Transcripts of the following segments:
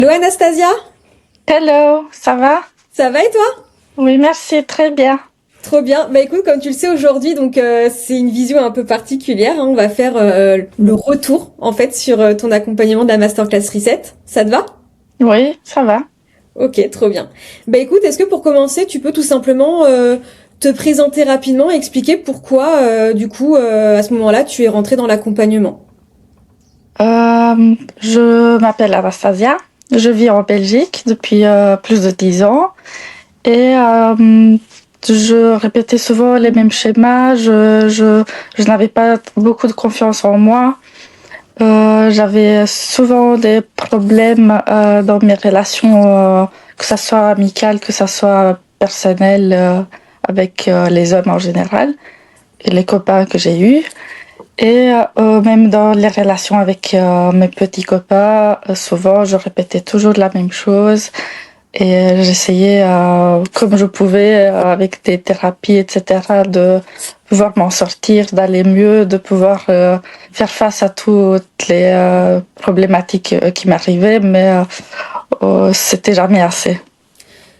Hello Anastasia, Hello, ça va? ça va et toi? Oui, merci, très bien. Trop bien. Bah écoute, comme tu le sais aujourd'hui, c'est une visio un peu particulière, hein. On va faire le retour en fait sur ton accompagnement de la masterclass Reset. Ça te va? Oui, ça va. Ok, trop bien. Bah écoute, est-ce que pour commencer, tu peux tout simplement te présenter rapidement et expliquer pourquoi à ce moment-là tu es rentrée dans l'accompagnement? Je m'appelle Anastasia. Je vis en Belgique depuis plus de 10 ans et je répétais souvent les mêmes schémas. Je n'avais pas beaucoup de confiance en moi. J'avais souvent des problèmes dans mes relations, que ça soit amicales, que ça soit personnelles, avec les hommes en général et les copains que j'ai eus. Et même dans les relations avec mes petits copains, souvent je répétais toujours la même chose et j'essayais comme je pouvais avec des thérapies, etc., de pouvoir m'en sortir, d'aller mieux, de pouvoir faire face à toutes les problématiques qui m'arrivaient, mais c'était jamais assez.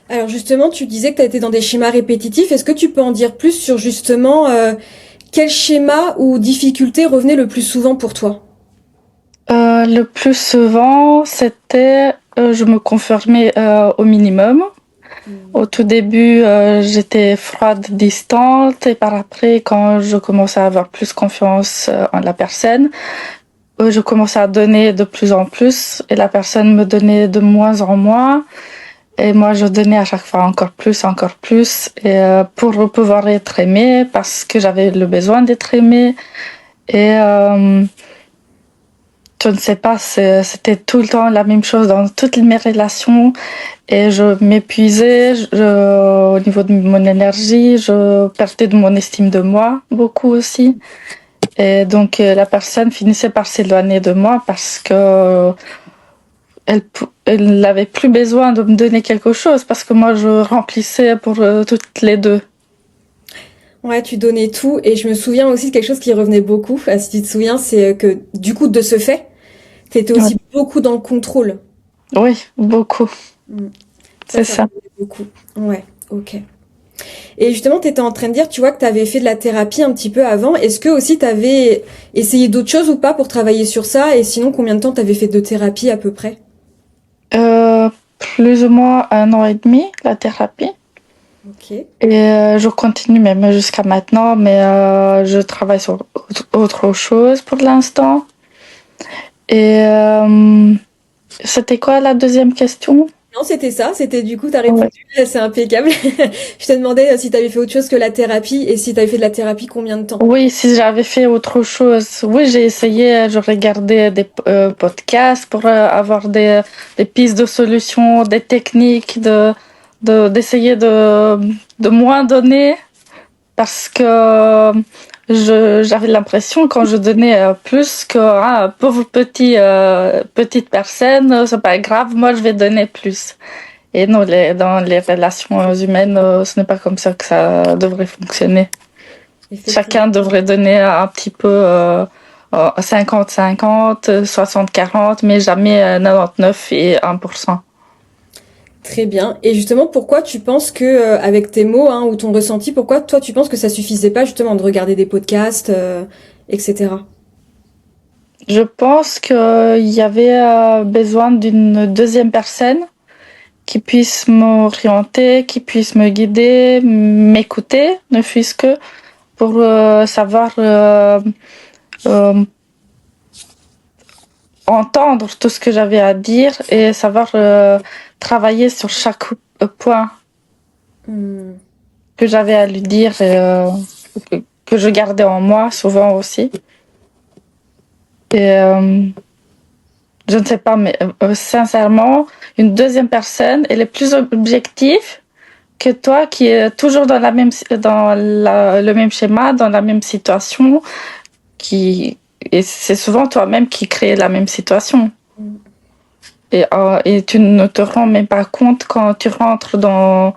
Alors justement, tu disais que tu as été dans des schémas répétitifs. Est-ce que tu peux en dire plus sur justement quel schéma ou difficulté revenait le plus souvent pour toi? Le plus souvent, c'était je me conformais au minimum. Au tout début, j'étais froide, distante, et par après, quand je commençais à avoir plus confiance en la personne, je commençais à donner de plus en plus, et la personne me donnait de moins en moins, et moi je donnais à chaque fois encore plus, et pour pouvoir être aimée, parce que j'avais le besoin d'être aimée, et je ne sais pas, c'était tout le temps la même chose dans toutes mes relations. Et je m'épuisais au niveau de mon énergie, je perdais de mon estime de moi beaucoup aussi. Et donc la personne finissait par s'éloigner de moi parce que elle n'avait plus besoin de me donner quelque chose parce que moi je remplissais pour toutes les deux. Ouais, tu donnais tout et je me souviens aussi de quelque chose qui revenait beaucoup. Si tu te souviens, c'est que du coup, de ce fait, t'étais Ouais. aussi beaucoup dans le contrôle. Oui, beaucoup, Mm. c'est Ça ça. revenait beaucoup. Ouais, ok. Et justement, t'étais en train de dire, tu vois, que t'avais fait de la thérapie un petit peu avant. Est-ce que aussi t'avais essayé d'autres choses ou pas pour travailler sur ça? Et sinon, combien de temps t'avais fait de thérapie à peu près? Euh, Plus ou moins 1 an et demi, la thérapie. Ok. Et je continue même jusqu'à maintenant, mais je travaille sur autre chose pour l'instant. Et c'était quoi la deuxième question? Non, c'était ça. C'était du coup, t'as répondu. Ouais. C'est impeccable. Je te demandais si t'avais fait autre chose que la thérapie et si t'avais fait de la thérapie combien de temps? Oui, si j'avais fait autre chose, oui, j'ai essayé, je regardais des podcasts pour avoir des pistes de solutions, des techniques, d'essayer de moins donner parce que j'avais l'impression quand je donnais plus que pauvre petite personne, c'est pas grave, moi je vais donner plus. Et non, dans les relations humaines, ce n'est pas comme ça que ça devrait fonctionner. Effectivement. Chacun devrait donner un petit peu 50-50, 60-40, mais jamais 99 et 1%. Très bien. Et justement, pourquoi tu penses que, avec tes mots, hein, ou ton ressenti, pourquoi toi tu penses que ça suffisait pas justement de regarder des podcasts, etc. Je pense qu'il y avait besoin d'une deuxième personne qui puisse m'orienter, qui puisse me guider, m'écouter, ne fût-ce que pour savoir euh, entendre tout ce que j'avais à dire et savoir travailler sur chaque point Hmm. que j'avais à lui dire et que je gardais en moi souvent aussi. Et je ne sais pas, mais sincèrement, une deuxième personne, elle est plus objective que toi qui est toujours dans le même schéma, dans la même situation, et c'est souvent toi-même qui crée la même situation. Et tu ne te rends même pas compte quand tu rentres dans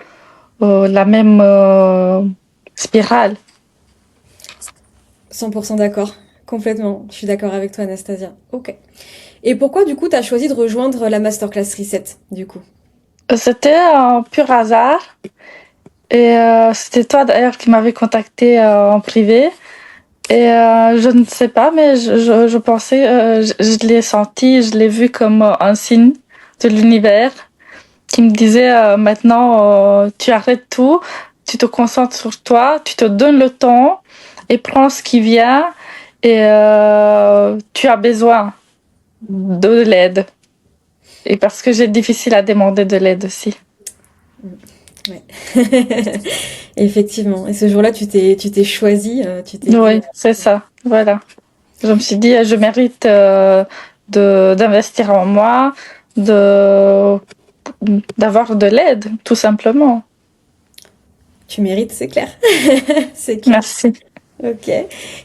la même spirale. 100% d'accord. Complètement. Je suis d'accord avec toi, Anastasia. Ok. Et pourquoi du coup t'as choisi de rejoindre la masterclass Reset du coup? C'était un pur hasard. Et c'était toi d'ailleurs qui m'avais contacté en privé. Et je ne sais pas, mais je pensais, je l'ai senti, je l'ai vu comme un signe de l'univers qui me disait maintenant tu arrêtes tout, tu te concentres sur toi, tu te donnes le temps et prends ce qui vient et tu as besoin de l'aide. Et parce que j'ai difficile à demander de l'aide aussi. Ouais. Effectivement. Et ce jour-là, tu t'es choisi, tu t'es dit. Oui, c'est ça. Voilà. Je me suis dit, je mérite d'investir en moi, de d'avoir de l'aide, tout simplement. Tu mérites, c'est clair. C'est clair. Merci. Ok.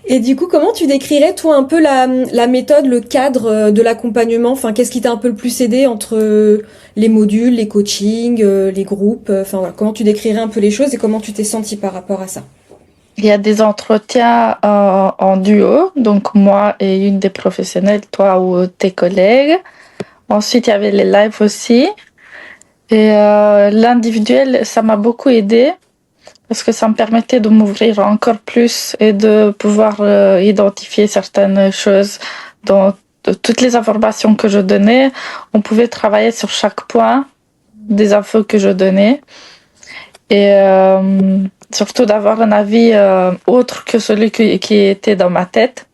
Et du coup, comment tu décrirais, toi, un peu la méthode, le cadre de l'accompagnement? Enfin, qu'est-ce qui t'a un peu le plus aidé entre les modules, les coachings, les groupes? Enfin, voilà. Comment tu décrirais un peu les choses et comment tu t'es senti par rapport à ça? Il y a des entretiens en duo, donc moi et une des professionnelles, toi ou tes collègues. Ensuite, il y avait les lives aussi. Et l'individuel, ça m'a beaucoup aidé parce que ça me permettait de m'ouvrir encore plus et de pouvoir identifier certaines choses dans toutes les informations que je donnais. On pouvait travailler sur chaque point des infos que je donnais et surtout d'avoir un avis autre que celui qui était dans ma tête.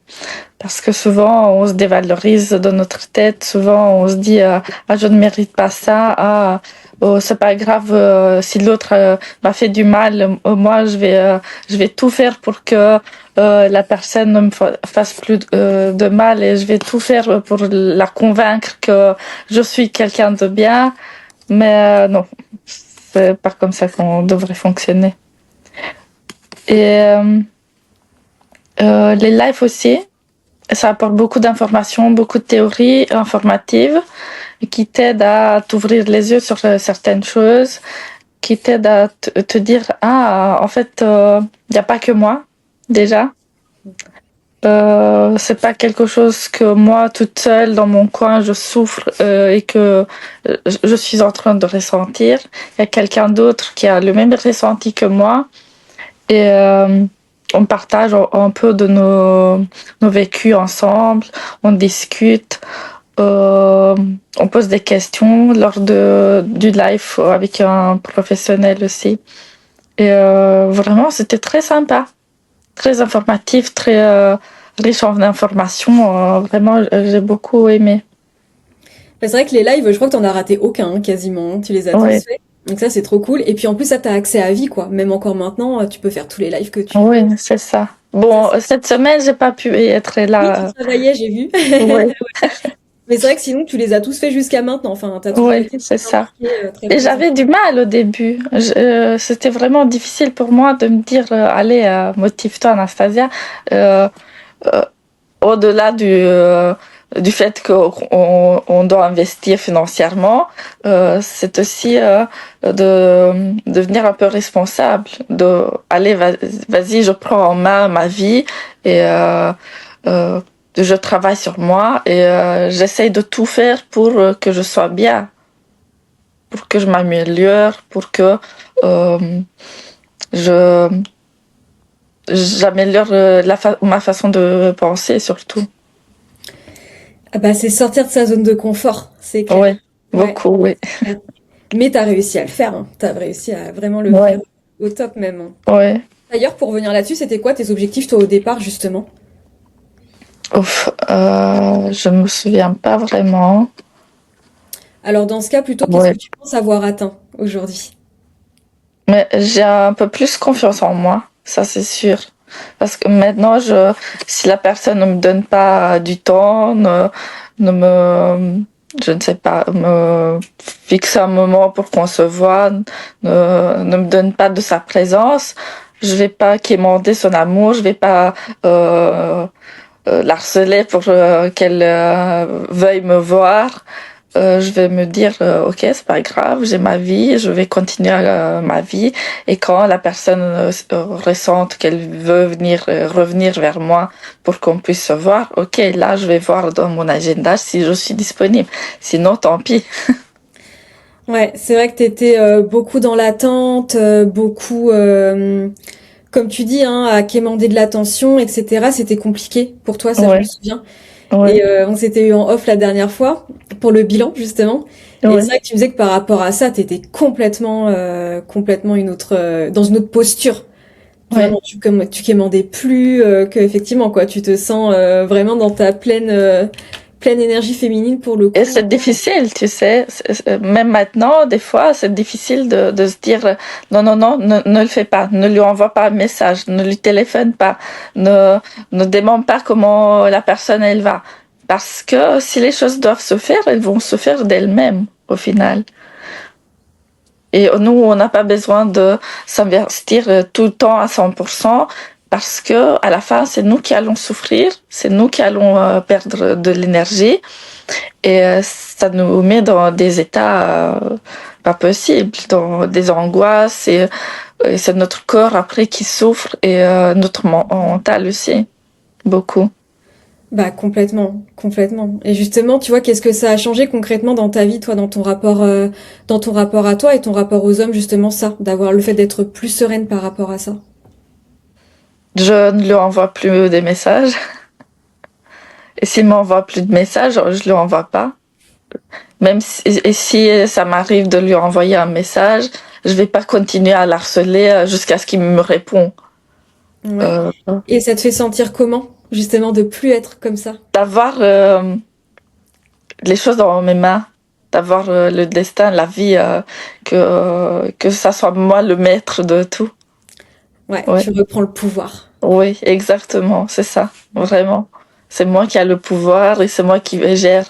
Parce que souvent, on se dévalorise dans notre tête. Souvent, on se dit ah, je ne mérite pas ça. Ah, oh, c'est pas grave si l'autre m'a fait du mal. Moi, je vais tout faire pour que la personne ne me fasse plus de mal et je vais tout faire pour la convaincre que je suis quelqu'un de bien. Mais non, c'est pas comme ça qu'on devrait fonctionner. Et les lives aussi. Ça apporte beaucoup d'informations, beaucoup de théories informatives qui t'aident à t'ouvrir les yeux sur certaines choses, qui t'aident à te dire ah en fait il n'y a pas que moi déjà. C'est pas quelque chose que moi toute seule dans mon coin je souffre et que je suis en train de ressentir. Il y a quelqu'un d'autre qui a le même ressenti que moi et on partage un peu de nos vécus ensemble, on discute, euh, on pose des questions lors du live avec un professionnel aussi. Et vraiment, c'était très sympa, très informatif, très riche en informations. Vraiment, j'ai beaucoup aimé. Bah, c'est vrai que les lives, je crois que t'en as raté aucun, hein, quasiment. Tu les as tous Oui, faits. Donc ça, c'est trop cool. Et puis en plus, ça, t'as accès à vie, quoi. Même encore maintenant, tu peux faire tous les lives que tu veux. oui, c'est ça. Ça, Bon, c'est... cette semaine, j'ai pas pu être Oui, tu là. travaillais, j'ai vu. Oui, Mais c'est vrai que sinon, tu les as tous faits jusqu'à maintenant. Enfin, t'as toujours oui, été c'est très ça. impliqué, très Et présent. j'avais du mal au début. C'était vraiment difficile pour moi de me dire, allez, motive-toi, Anastasia. Euh, euh, Au-delà du fait qu'on doit investir financièrement, c'est aussi de devenir un peu responsable. De, allez, vas-y, je prends en main ma vie et euh, je travaille sur moi et j'essaye de tout faire pour que je sois bien, pour que je m'améliore, pour que euh, je j'améliore ma façon de penser surtout. Ah bah, c'est sortir de sa zone de confort, c'est clair. Oui, Ouais, beaucoup, oui. c'est clair. Mais t'as réussi à le faire, hein. T'as réussi à vraiment le faire Oui, au top même, hein. oui. D'ailleurs, pour revenir là-dessus, c'était quoi tes objectifs, toi, au départ, justement? Ouf, je me souviens pas vraiment. Alors, dans ce cas, plutôt, qu'est-ce Oui. que tu penses avoir atteint aujourd'hui? Mais j'ai un peu plus confiance en moi, ça c'est sûr. Parce que maintenant, si la personne ne me donne pas du temps, ne me, je ne sais pas, me fixe un moment pour qu'on se voit, ne me donne pas de sa présence, je vais pas quémander son amour, je vais pas l'harceler pour qu'elle veuille me voir. je vais me dire, ok, c'est pas grave, j'ai ma vie, je vais continuer ma vie. Et quand la personne ressente qu'elle veut revenir vers moi pour qu'on puisse se voir, ok, là, je vais voir dans mon agenda si je suis disponible. Sinon, tant pis. Ouais, c'est vrai que t'étais beaucoup dans l'attente, beaucoup, comme tu dis, hein, à quémander de l'attention, etc. C'était compliqué pour toi, ça je me Ouais, souviens. ouais, Et on s'était eu en off la dernière fois pour le bilan justement. Et c'est ouais. vrai que tu me disais que par rapport à ça, t'étais complètement une autre, dans une autre posture. Ouais. Vraiment, tu quémandais plus, que effectivement quoi, tu te sens vraiment dans ta pleine énergie féminine pour le Et coup. c'est difficile, tu sais. Même maintenant, des fois, c'est difficile de se dire non, non, non, ne le fais pas, ne lui envoie pas un message, ne lui téléphone pas, ne, ne demande pas comment la personne elle va. Parce que si les choses doivent se faire, elles vont se faire d'elles-mêmes au final. Et nous, on n'a pas besoin de s'investir tout le temps à 100% parce que à la fin, c'est nous qui allons souffrir, c'est nous qui allons perdre de l'énergie. Et ça nous met dans des états pas possibles, dans des angoisses. Et c'est notre corps après qui souffre et notre mental aussi, beaucoup. Bah complètement. Et justement, tu vois, qu'est-ce que ça a changé concrètement dans ta vie, toi, dans ton rapport à toi et ton rapport aux hommes, justement ça, d'avoir le fait d'être plus sereine par rapport à ça. Je ne lui envoie plus des messages. Et s'il m'envoie plus de messages, je lui envoie pas. Même si, et si ça m'arrive de lui envoyer un message, je vais pas continuer à l'harceler jusqu'à ce qu'il me répond. Ouais. Euh, Et ça te fait sentir comment, justement, de plus être comme ça? D'avoir les choses dans mes mains, d'avoir le destin, la vie, que ça soit moi le maître de tout. Ouais, Ouais, tu reprends le pouvoir. oui, exactement, c'est ça, vraiment. C'est moi qui a le pouvoir et c'est moi qui gère.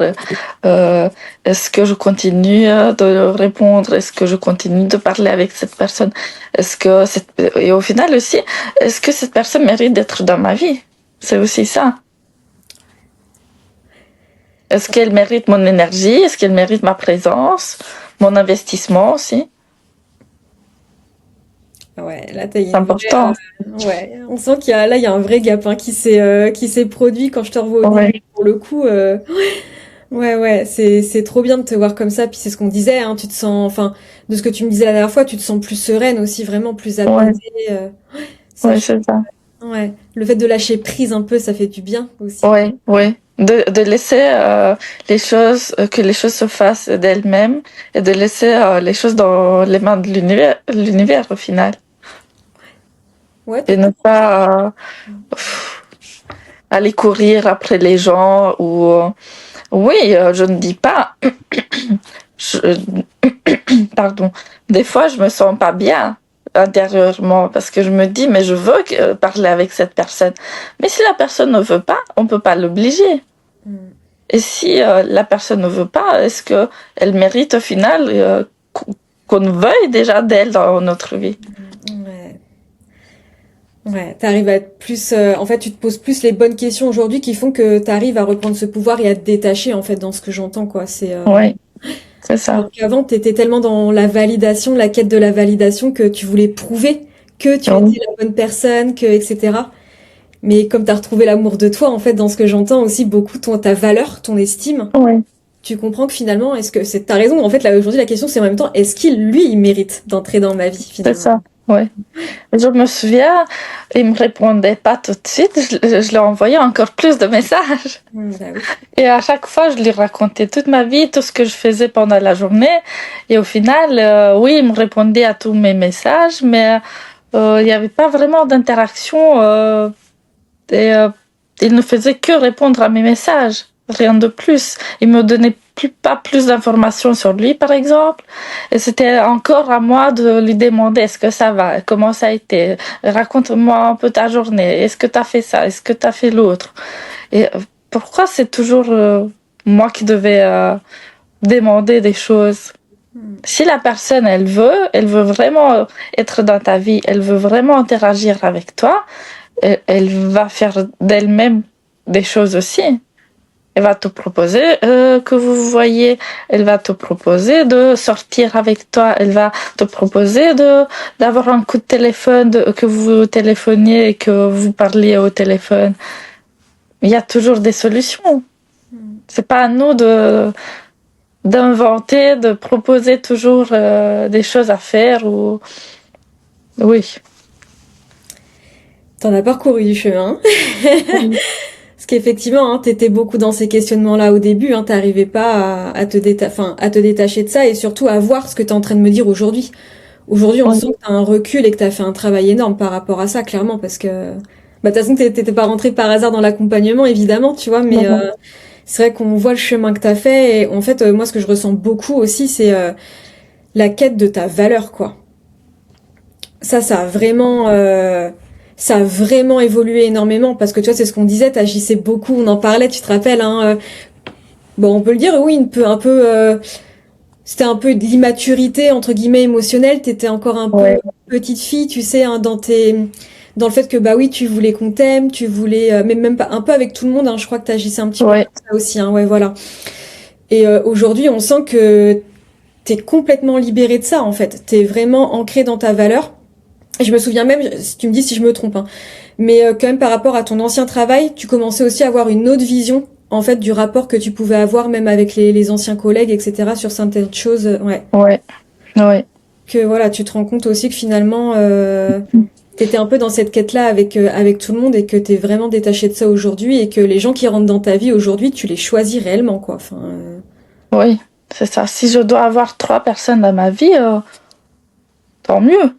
Est-ce que je continue de répondre? Est-ce que je continue de parler avec cette personne? Et au final aussi, est-ce que cette personne mérite d'être dans ma vie? C'est aussi ça. Est-ce qu'elle mérite mon énergie? Est-ce qu'elle mérite ma présence? Mon investissement aussi? Ouais, là t'as C'est une vraie, important. ouais, on sent il y a un vrai gap hein, qui s'est produit quand je te revois au début. Ouais, Pour le coup, ouais, c'est trop bien de te voir comme ça. Puis c'est ce qu'on disait, hein, tu te sens, enfin, de ce que tu me disais la dernière fois, tu te sens plus sereine aussi, vraiment plus ouais, apaisée. Ça, ouais, c'est ça. ouais, le fait de lâcher prise un peu, ça fait du bien aussi. Ouais, ouais. De laisser les choses, que les choses se fassent d'elles-mêmes et de laisser les choses dans les mains de l'univers au final. Ouais, Et ne pas aller courir après les gens ou oui, je ne dis pas je- pardon, des fois je me sens pas bien intérieurement parce que je me dis mais je veux parler avec cette personne, mais si la personne ne veut pas, on peut pas l'obliger. Mm. Et si la personne ne veut pas, est-ce que elle mérite au final qu'on veuille déjà d'elle dans notre vie? Ouais. Ouais, t'arrives à être plus, en fait, tu te poses plus les bonnes questions aujourd'hui qui font que t'arrives à reprendre ce pouvoir et à te détacher, en fait, dans ce que j'entends, quoi. Oui, c'est ça. Alors qu'avant, t'étais tellement dans la validation, la quête de la validation que tu voulais prouver que tu Oui, étais la bonne personne, que, etc. Mais comme t'as retrouvé l'amour de toi, en fait, dans ce que j'entends aussi beaucoup ta valeur, ton estime, oui, tu comprends que finalement, t'as raison, en fait, là, aujourd'hui, la question, c'est en même temps, est-ce qu'il, lui, il mérite d'entrer dans ma vie, c'est finalement? ça. Oui. Je me souviens, il me répondait pas tout de suite. Je lui envoyais encore plus de messages. Bah oui. Et à chaque fois, je lui racontais toute ma vie, tout ce que je faisais pendant la journée. Et au final, oui, il me répondait à tous mes messages, mais il n'y avait pas vraiment d'interaction. Et il ne faisait que répondre à mes messages, rien de plus. Il me donnait pas plus d'informations sur lui, par exemple. Et c'était encore à moi de lui demander est-ce que ça va, comment ça a été, raconte-moi un peu ta journée, est-ce que tu as fait ça, est-ce que tu as fait l'autre. Et pourquoi c'est toujours moi qui devais demander des choses? Hmm. Si la personne, elle veut vraiment être dans ta vie, elle veut vraiment interagir avec toi, elle va faire d'elle-même des choses aussi. elle va te proposer que vous voyez, elle va te proposer de sortir avec toi, elle va te proposer d'avoir un coup de téléphone, que vous téléphoniez et que vous parliez au téléphone. Il y a toujours des solutions. C'est pas à nous d'inventer, de proposer toujours des choses à faire ou oui. T'en as parcouru du chemin. Parce qu'effectivement, hein, t'étais beaucoup dans ces questionnements-là au début, hein, t'arrivais pas à te détacher de ça et surtout à voir ce que t'es en train de me dire aujourd'hui. Aujourd'hui, on Oui, sent que t'as un recul et que t'as fait un travail énorme par rapport à ça, clairement, parce que, bah, de toute façon, t'étais pas rentré par hasard dans l'accompagnement, évidemment, tu vois, mais non, c'est vrai qu'on voit le chemin que t'as fait et en fait, moi, ce que je ressens beaucoup aussi, c'est la quête de ta valeur, quoi. Ça ça a vraiment évolué énormément parce que tu vois, c'est ce qu'on disait, t'agissais beaucoup, on en parlait, tu te rappelles, hein, bon, on peut le dire, oui, c'était un peu de l'immaturité entre guillemets émotionnelle. T'étais encore un peu ouais, petite fille, tu sais, hein, dans le fait que bah oui, tu voulais qu'on t'aime, tu voulais, mais même pas un peu avec tout le monde. Hein, je crois que t'agissais un petit peu ouais, comme ça aussi. Hein, ouais, voilà. Et aujourd'hui, on sent que t'es complètement libérée de ça en fait. T'es vraiment ancrée dans ta valeur. Et je me souviens même, si tu me dis si je me trompe, hein, mais quand même par rapport à ton ancien travail, tu commençais aussi à avoir une autre vision en fait du rapport que tu pouvais avoir même avec les anciens collègues, etc. sur certaines choses. Ouais. ouais, ouais. Que voilà, tu te rends compte aussi que finalement, t'étais un peu dans cette quête-là avec tout le monde et que t'es vraiment détaché de ça aujourd'hui et que les gens qui rentrent dans ta vie aujourd'hui, tu les choisis réellement, quoi. Enfin, Oui, c'est ça. Si je dois avoir 3 personnes dans ma vie, tant mieux.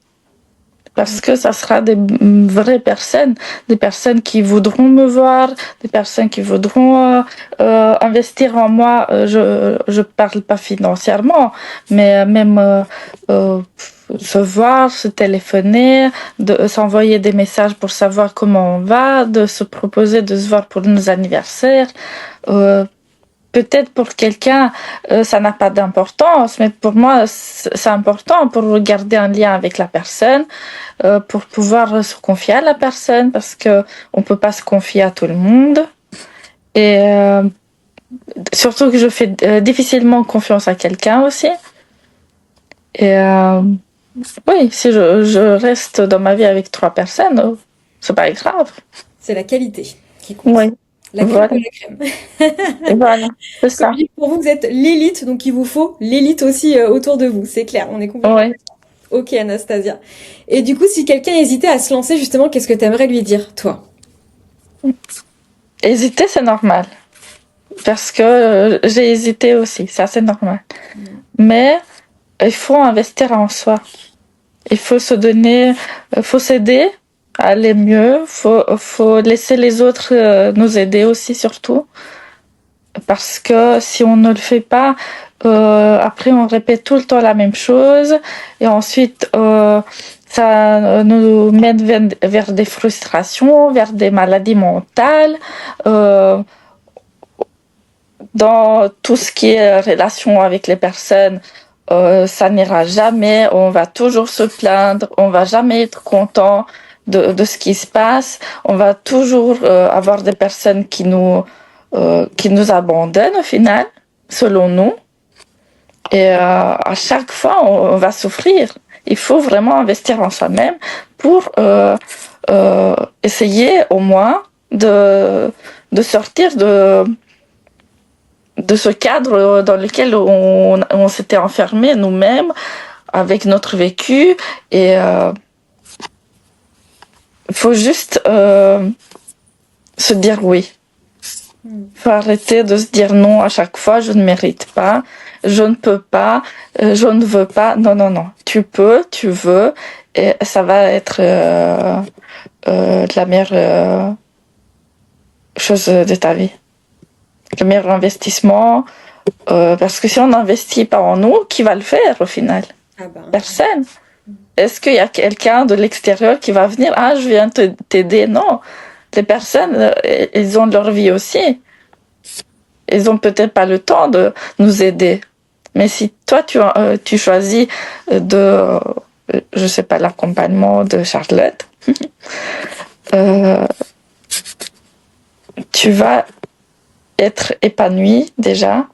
Parce que ça sera des vraies personnes, des personnes qui voudront me voir, des personnes qui voudront investir en moi. Je parle pas financièrement, mais même se voir, se téléphoner, de s'envoyer des messages pour savoir comment on va, de se proposer de se voir pour nos anniversaires. Euh, Peut-être pour quelqu'un, ça n'a pas d'importance, mais pour moi, c'est important pour garder un lien avec la personne, pour pouvoir se confier à la personne, parce que on peut pas se confier à tout le monde. Et surtout que je fais difficilement confiance à quelqu'un aussi. Et oui, si je reste dans ma vie avec 3 personnes, c'est pas grave. c'est la qualité qui compte. Oui, La crème voilà, de la crème. et voilà, c'est Comme ça. je dis, pour vous, vous êtes l'élite, donc il vous faut l'élite aussi autour de vous. C'est clair, on est complètement. Oui. Ok, Anastasia. Et du coup, si quelqu'un hésitait à se lancer, justement, qu'est-ce que t'aimerais lui dire, toi? Hésiter, c'est normal. Parce que j'ai hésité aussi, ça c'est normal. Mais il faut investir en soi. Il faut se donner, faut s'aider à aller mieux. Faut laisser les autres nous aider aussi surtout. Parce que si on ne le fait pas, après on répète tout le temps la même chose et ensuite ça nous mène vers des frustrations, vers des maladies mentales. Euh, dans tout ce qui est relation avec les personnes, ça n'ira jamais. On va toujours se plaindre. On va jamais être content de ce qui se passe. On va toujours avoir des personnes qui nous abandonnent au final, selon nous. Et à chaque fois, on va souffrir. Il faut vraiment investir en soi-même pour essayer au moins de sortir de ce cadre dans lequel on s'était enfermé nous-mêmes avec notre vécu et il faut juste se dire oui. Faut arrêter de se dire non à chaque fois, je ne mérite pas, je ne peux pas, je ne veux pas. Non, non, non. Tu peux, tu veux et ça va être la meilleure chose de ta vie. Le meilleur investissement. Parce que si on n'investit pas en nous, qui va le faire au final? Ah ben, Personne. Est-ce qu'il y a quelqu'un de l'extérieur qui va venir? Ah, je viens t'aider. Non. Les personnes, ils ont leur vie aussi. Ils ont peut-être pas le temps de nous aider. Mais si toi, tu choisis je sais pas, l'accompagnement de Charlotte, euh, tu vas être épanoui déjà.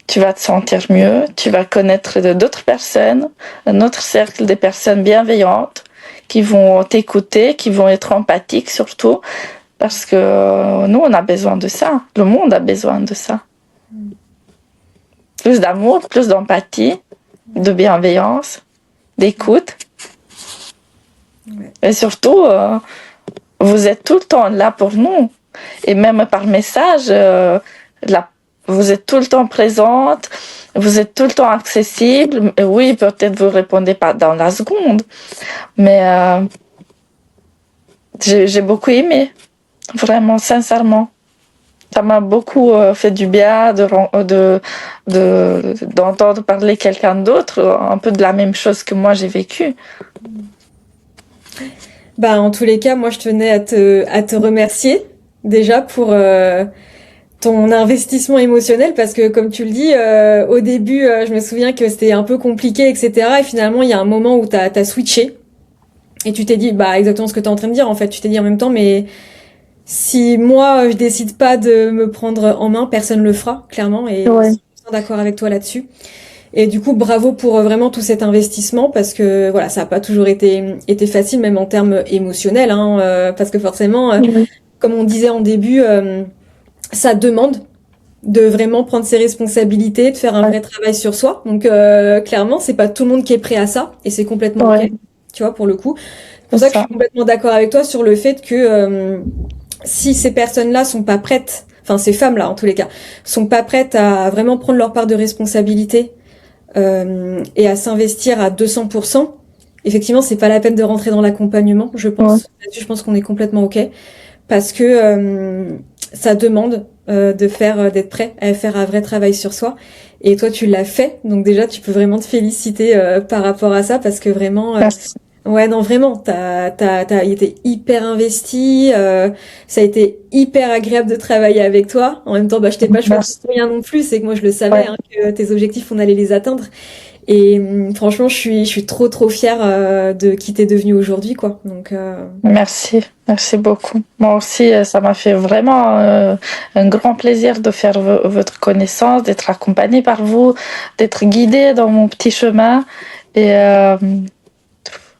Tu vas te sentir mieux, tu vas connaître d'autres personnes, un autre cercle de personnes bienveillantes qui vont t'écouter, qui vont être empathiques surtout, parce que nous, on a besoin de ça. Le monde a besoin de ça. Plus d'amour, plus d'empathie, de bienveillance, d'écoute. Ouais. Et surtout, vous êtes tout le temps là pour nous. Et même par message, vous êtes tout le temps présente, vous êtes tout le temps accessible. Et oui, peut-être vous répondez pas dans la seconde, mais j'ai beaucoup aimé, vraiment, sincèrement. Ça m'a beaucoup fait du bien d'entendre parler quelqu'un d'autre, un peu de la même chose que moi j'ai vécu. Bah, en tous les cas, moi, je tenais à te remercier déjà pour ton investissement émotionnel parce que, comme tu le dis, au début, je me souviens que c'était un peu compliqué, etc. Et finalement, il y a un moment où t'as switché et tu t'es dit, bah, exactement ce que t'es en train de dire, en fait. Tu t'es dit en même temps, mais si moi, je décide pas de me prendre en main, personne le fera, clairement. Et je Ouais. suis d'accord avec toi là-dessus. Et du coup, bravo pour vraiment tout cet investissement parce que voilà, ça a pas toujours été facile, même en termes émotionnels, hein, parce que forcément, Ouais. comme on disait en début, ça demande de vraiment prendre ses responsabilités, de faire un vrai travail sur soi. Donc clairement, c'est pas tout le monde qui est prêt à ça et c'est complètement ok, Ouais, tu vois, pour le coup. C'est c'est pour ça que je ça. suis complètement d'accord avec toi sur le fait que si ces personnes-là sont pas prêtes, enfin ces femmes-là en tous les cas, sont pas prêtes à vraiment prendre leur part de responsabilité et à s'investir à 200%, effectivement, c'est pas la peine de rentrer dans l'accompagnement, je Ouais. pense. Là-dessus, je pense qu'on est complètement ok parce que ça demande d'être prêt à faire un vrai travail sur soi. Et toi, tu l'as fait, donc déjà, tu peux vraiment te féliciter par rapport à ça parce que vraiment, Merci. ouais, non, vraiment, t'as été hyper investi. Ça a été hyper agréable de travailler avec toi. En même temps, bah, je t'ai pas choisi Merci. pour rien non plus. C'est que moi, je le savais, Ouais. hein, que tes objectifs, on allait les atteindre. Et franchement, je suis trop fière de qui t'es devenu aujourd'hui, quoi. Donc, Merci. Merci beaucoup. Moi aussi, ça m'a fait vraiment un grand plaisir de faire votre connaissance, d'être accompagnée par vous, d'être guidée dans mon petit chemin. Et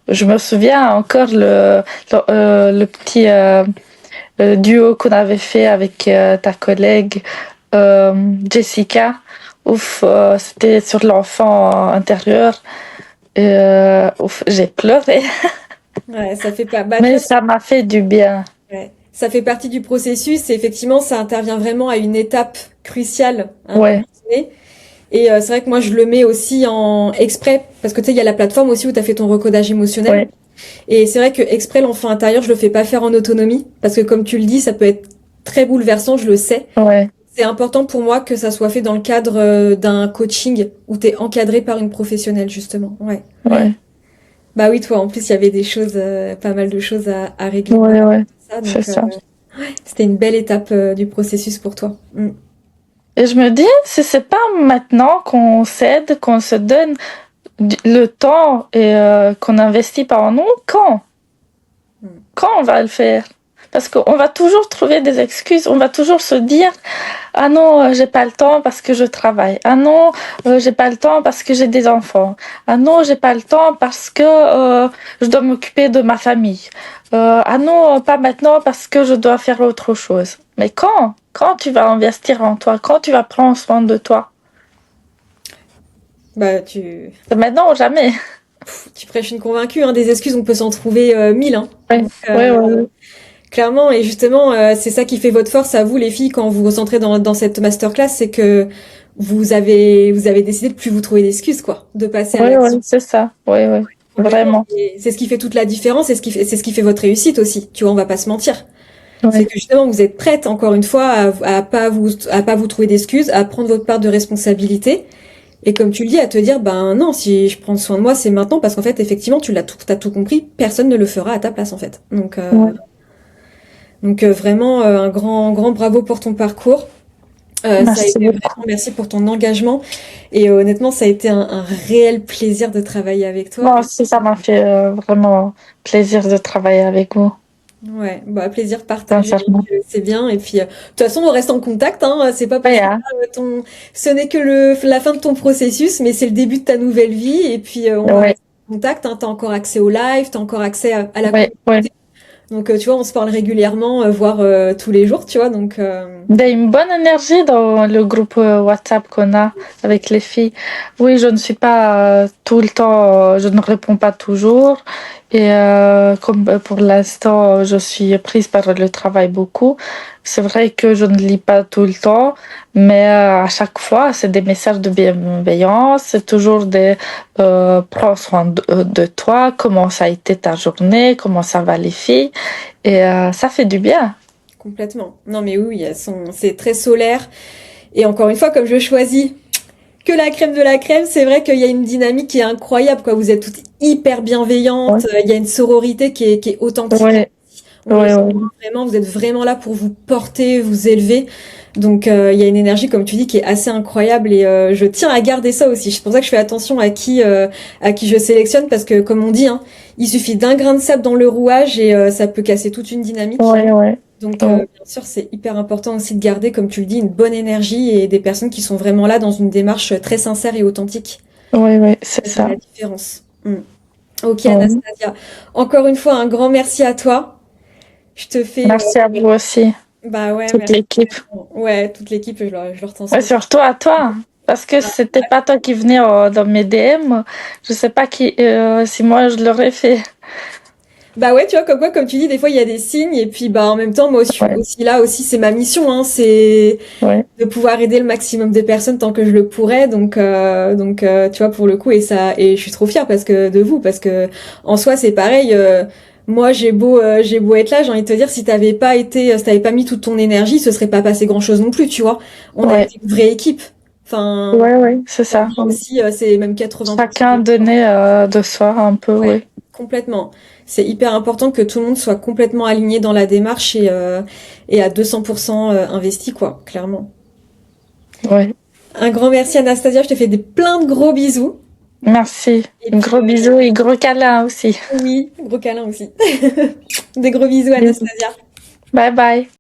je me souviens encore le petit duo qu'on avait fait avec ta collègue Jessica. Ouf, c'était sur l'enfant intérieur. Et, ouf, j'ai pleuré, ouais, ça fait pas. Bah, tu mais vois, ça m'a fait du bien. ouais. Ça fait partie du processus. Et effectivement, ça intervient vraiment à une étape cruciale à un moment Ouais, donné. Et c'est vrai que moi, je le mets aussi en exprès parce que tu sais, il y a la plateforme aussi où tu as fait ton recodage émotionnel. ouais, Et c'est vrai que exprès, l'enfant intérieur, je le fais pas faire en autonomie parce que comme tu le dis, ça peut être très bouleversant, je le sais. ouais, C'est important pour moi que ça soit fait dans le cadre d'un coaching où tu es encadré par une professionnelle, justement. Ouais. ouais, Bah oui, toi, en plus, il y avait des choses, pas mal de choses à régler par ouais, rapport ouais, à ça. c'est Donc, ça. c'était une belle étape du processus pour toi. Mm. Et je me dis, si c'est pas maintenant qu'on s'aide, qu'on se donne le temps et qu'on n'investit pas en nous, quand? Mm. Quand on va le faire? Parce qu'on va toujours trouver des excuses, on va toujours se dire, ah non, j'ai pas le temps parce que je travaille. Ah non, j'ai pas le temps parce que j'ai des enfants. Ah non, j'ai pas le temps parce que je dois m'occuper de ma famille. Ah non, pas maintenant parce que je dois faire autre chose. Mais quand? Quand tu vas investir en toi? Quand tu vas prendre soin de toi? Bah, C'est maintenant ou jamais. tu prêches une convaincue, hein. Des excuses, on peut s'en trouver mille, hein. Ouais, Donc, ouais, ouais. clairement, et justement, c'est ça qui fait votre force à vous, les filles, quand vous vous concentrez dans cette masterclass, c'est que vous avez décidé de plus vous trouver d'excuses, quoi, de passer à Ouais, ouais, l'action c'est ça. Ouais, ouais. complètement. Vraiment. Et c'est ce qui fait toute la différence, et c'est ce qui fait votre réussite aussi. Tu vois, on va pas se mentir. C'est Ouais, que justement, vous êtes prête, encore une fois, à pas vous trouver d'excuses, à prendre votre part de responsabilité. Et comme tu le dis, à te dire, ben non, si je prends soin de moi, c'est maintenant, parce qu'en fait, effectivement, t'as tout compris, personne ne le fera à ta place, en fait. ouais. Donc vraiment, un grand bravo pour ton parcours. Ça a Merci été beaucoup. vraiment merci pour ton engagement. Et honnêtement, ça a été un réel plaisir de travailler avec toi. Moi aussi, ça m'a fait vraiment plaisir de travailler avec vous. Ouais, bah plaisir de partager, sincèrement. c'est bien. Et puis, de toute façon, on reste en contact, hein. C'est pas parce Ouais, que hein. ce n'est que la fin de ton processus, mais c'est le début de ta nouvelle vie. Et puis, on va Ouais, rester en contact, hein. T'as encore accès au live, t'as encore accès à la ouais, ouais. communauté. Donc, tu vois, on se parle régulièrement, voire tous les jours, tu vois. Donc, Il y a une bonne énergie dans le groupe WhatsApp qu'on a avec les filles. Oui, je ne suis pas tout le temps, je ne réponds pas toujours. Et comme pour l'instant, je suis prise par le travail beaucoup. C'est vrai que je ne lis pas tout le temps, mais à chaque fois, c'est des messages de bienveillance. C'est toujours des prends soin de toi, comment ça a été ta journée, comment ça va les filles. Et ça fait du bien. complètement. Non, mais oui, c'est très solaire. Et encore une fois, comme je choisis que la crème de la crème, c'est vrai qu'il y a une dynamique qui est incroyable, quoi. Vous êtes toutes hyper Ouais, bienveillantes. Il y a une sororité qui est authentique. ouais, On le ouais, sent ouais. vraiment. Vous êtes vraiment là pour vous porter, vous élever. Donc, il y a une énergie, comme tu dis, qui est assez incroyable. Et je tiens à garder ça aussi. C'est pour ça que je fais attention à qui je sélectionne, parce que, comme on dit, hein, il suffit d'un grain de sable dans le rouage et ça peut casser toute une dynamique. Ouais, ouais, Donc, ouais, bien sûr, c'est hyper important aussi de garder, comme tu le dis, une bonne énergie et des personnes qui sont vraiment là dans une démarche très sincère et authentique. ouais, ouais, c'est Ça fait ça. la différence. Mm. Ok, Ouais. Anastasia. Encore une fois, un grand merci à toi. Je te fais, Merci à vous aussi, bah ouais, toute merci. l'équipe. Ouais, toute l'équipe, je leur Ouais, transmets. surtout à toi, parce que si c'était pas toi qui venais dans mes DM, je sais pas si moi je l'aurais fait. Bah ouais, tu vois, comme quoi, comme tu dis, des fois il y a des signes et puis bah en même temps, moi je suis Ouais, aussi là aussi, c'est ma mission, hein, c'est ouais, de pouvoir aider le maximum de personnes tant que je le pourrais. Donc, tu vois, pour le coup, et je suis trop fière de vous, parce que en soi, c'est pareil. Moi, j'ai beau être là, j'ai envie de te dire, si t'avais pas mis toute ton énergie, ce serait pas passé grand-chose non plus, tu vois. On a ouais, été une vraie équipe. Enfin, ouais, ouais, c'est pour ça. moi aussi, c'est même 80%. Chacun donnait de soi un peu, Ouais, oui. complètement. C'est hyper important que tout le monde soit complètement aligné dans la démarche et à 200% investi, quoi, clairement. Ouais. Un grand merci Anastasia, je te fais plein de gros bisous. Merci. Et puis, Gros bisous et gros câlins aussi. oui, gros câlin aussi. Des gros bisous Bisous. Anastasia. Bye bye.